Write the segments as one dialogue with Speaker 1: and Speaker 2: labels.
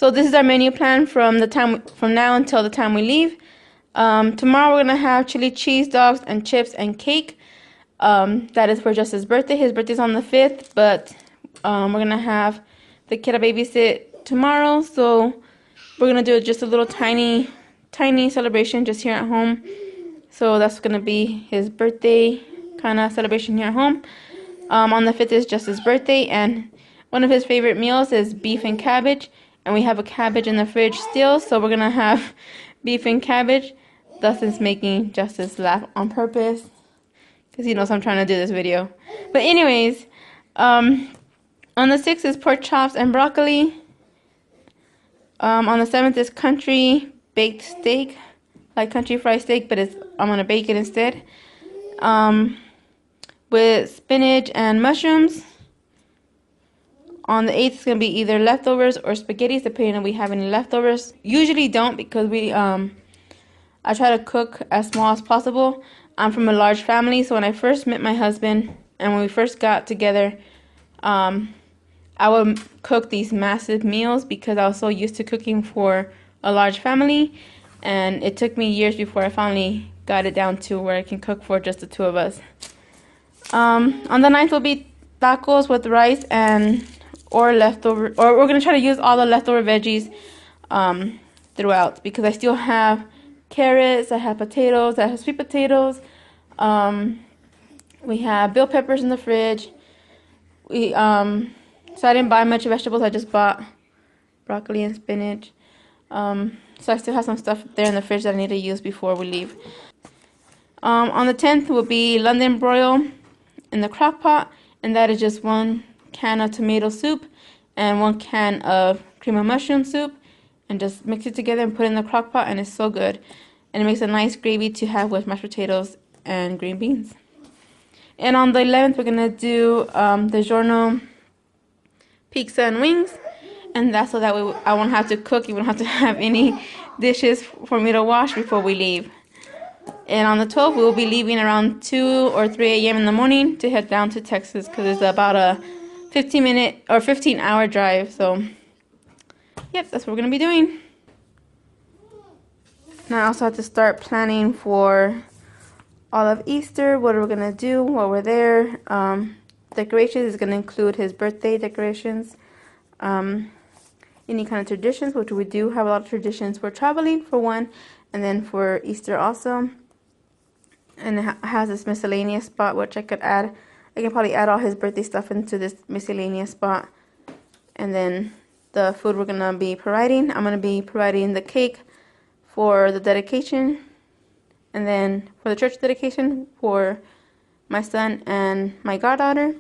Speaker 1: So this is our menu plan from now until the time we leave. Tomorrow we're gonna have chili cheese dogs and chips and cake. That is for Justin's birthday. His birthday's on the 5th, but we're gonna have the kid babysit tomorrow, so we're gonna do just a little tiny celebration just here at home. So that's gonna be his birthday kind of celebration here at home. On the 5th is Justin's birthday, and one of his favorite meals is beef and cabbage, and we have a cabbage in the fridge still, so we're gonna have beef and cabbage. Dustin's making Justice laugh on purpose because he knows I'm trying to do this video. But anyways, on the 6th is pork chops and broccoli. On the 7th is country baked steak, like country fried steak, but I'm gonna bake it instead. With spinach and mushrooms. On the 8th, it's gonna be either leftovers or spaghettis, depending on if we have any leftovers. Usually don't, because I try to cook as small as possible. I'm from a large family, so when I first met my husband and when we first got together, I would cook these massive meals because I was so used to cooking for a large family, and it took me years before I finally got it down to where I can cook for just the two of us. On the 9th will be tacos with rice or leftover, or we're gonna try to use all the leftover veggies throughout, because I still have carrots, I have potatoes, I have sweet potatoes, we have bell peppers in the fridge. So I didn't buy much vegetables, I just bought broccoli and spinach. So I still have some stuff there in the fridge that I need to use before we leave. On the 10th will be London broil in the crock pot, and that is just 1 can of tomato soup and 1 can of cream of mushroom soup, and just mix it together and put it in the crock pot, and it's so good. And it makes a nice gravy to have with mashed potatoes and green beans. And on the 11th, we're gonna do DiGiorno pizza and wings, and that's so that way I won't have to cook. You won't have to have any dishes for me to wash before we leave. And on the 12th, we'll be leaving around 2 or 3 a.m. in the morning to head down to Texas, because it's about a 15-minute or 15-hour drive. So, yep, that's what we're going to be doing. Now I also have to start planning for all of Easter, what we're going to do while we're there. Decorations is going to include his birthday decorations. Any kind of traditions, which we do have a lot of traditions for traveling, for one, and then for Easter also. And it has this miscellaneous spot, which I could add. I can probably add all his birthday stuff into this miscellaneous spot. And then the food we're going to be providing, I'm going to be providing the cake for the dedication, and then for the church dedication for my son and my goddaughter.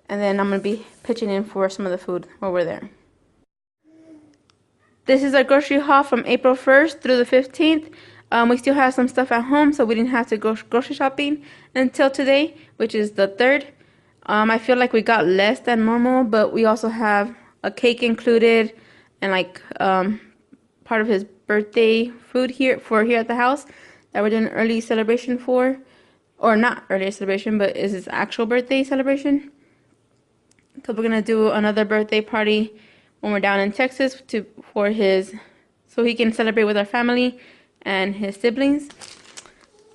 Speaker 1: And then I'm going to be pitching in for some of the food while we're there. This is our grocery haul from April 1st through the 15th. We still have some stuff at home, so we didn't have to go grocery shopping until today, which is the 3rd. I feel like we got less than normal, but we also have a cake included and like part of his birthday food here at the house that we're doing an early celebration for. Or not early celebration, but is his actual birthday celebration. Because we're going to do another birthday party when we're down in Texas so he can celebrate with our family and his siblings.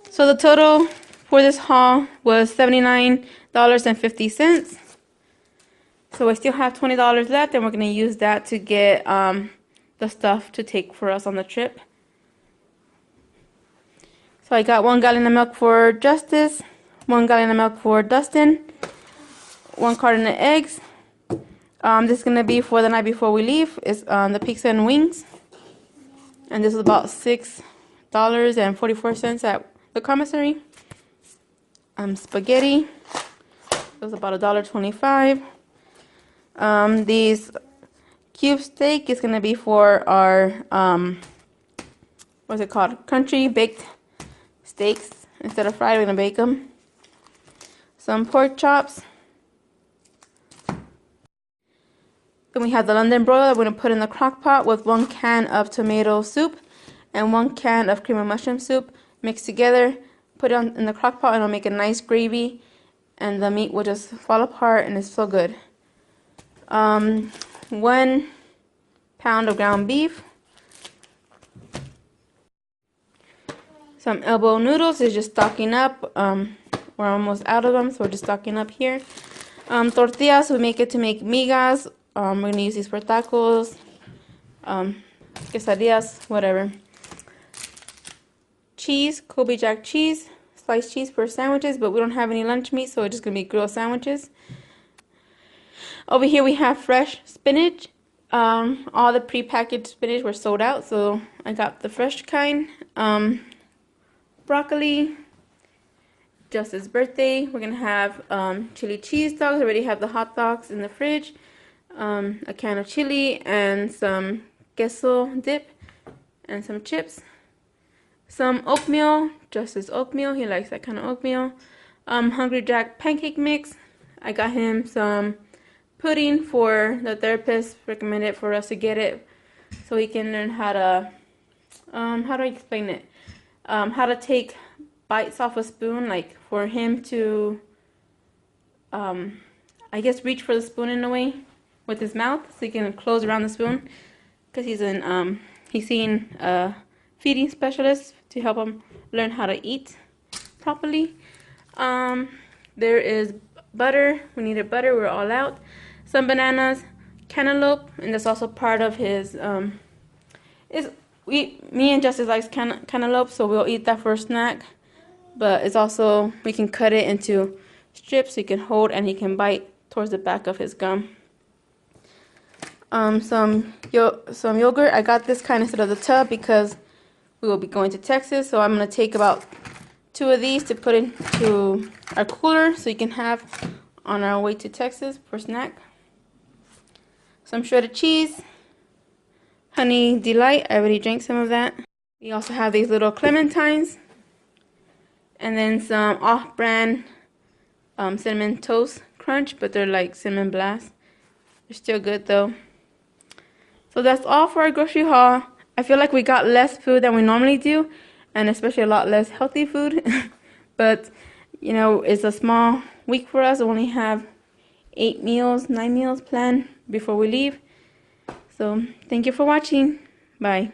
Speaker 1: So the total for this haul was $79.50. So I still have $20 left, and we're going to use that to get the stuff to take for us on the trip. So I got 1 gallon of milk for Justice, 1 gallon of milk for Dustin, 1 carton of eggs. This is going to be for the night before we leave. It's the pizza and wings. And this is about $6.44 at the commissary. Spaghetti. It was about $1.25. These cube steak is going to be for our, what's it called? Country baked steaks. Instead of fried, we're going to bake them. Some pork chops. Then we have the London broil that we're going to put in the crock pot with 1 can of tomato soup and 1 can of cream of mushroom soup mixed together. Put it in the crock pot, and it'll make a nice gravy, and the meat will just fall apart, and it's so good. 1 pound of ground beef. Some elbow noodles is just stocking up. We're almost out of them, so we're just stocking up here. Tortillas, we make it to make migas. We're going to use these for tacos, quesadillas, whatever. Cheese, Kobe Jack cheese, sliced cheese for sandwiches, but we don't have any lunch meat, so it's just going to be grilled sandwiches. Over here we have fresh spinach. All the prepackaged spinach were sold out, so I got the fresh kind. Broccoli, Justice's birthday. We're gonna have chili cheese dogs. I already have the hot dogs in the fridge. A can of chili and some queso dip and some chips. Some oatmeal, Justice oatmeal. He likes that kind of oatmeal. Hungry Jack pancake mix. I got him some pudding for the therapist recommended for us to get it so he can learn how to how do I explain it? How to take bites off a spoon, like for him to I guess reach for the spoon in a way with his mouth so he can close around the spoon, because he's seeing a feeding specialist to help him learn how to eat properly. There is butter. We needed butter. We're all out. Some bananas, cantaloupe, and that's also part of his me and Justice likes cantaloupe, so we'll eat that for a snack. But it's also, we can cut it into strips so he can hold and he can bite towards the back of his gum. Some yogurt. I got this kind instead of the tub because we will be going to Texas, so I'm going to take about 2 of these to put into our cooler so you can have on our way to Texas for snack. Some shredded cheese, Honey Delight. I already drank some of that. We also have these little clementines, and then some off-brand cinnamon toast crunch, but they're like cinnamon blast. They're still good though. So that's all for our grocery haul. I feel like we got less food than we normally do, and especially a lot less healthy food. But you know, it's a small week for us. We only have 9 meals planned before we leave. So thank you for watching. Bye.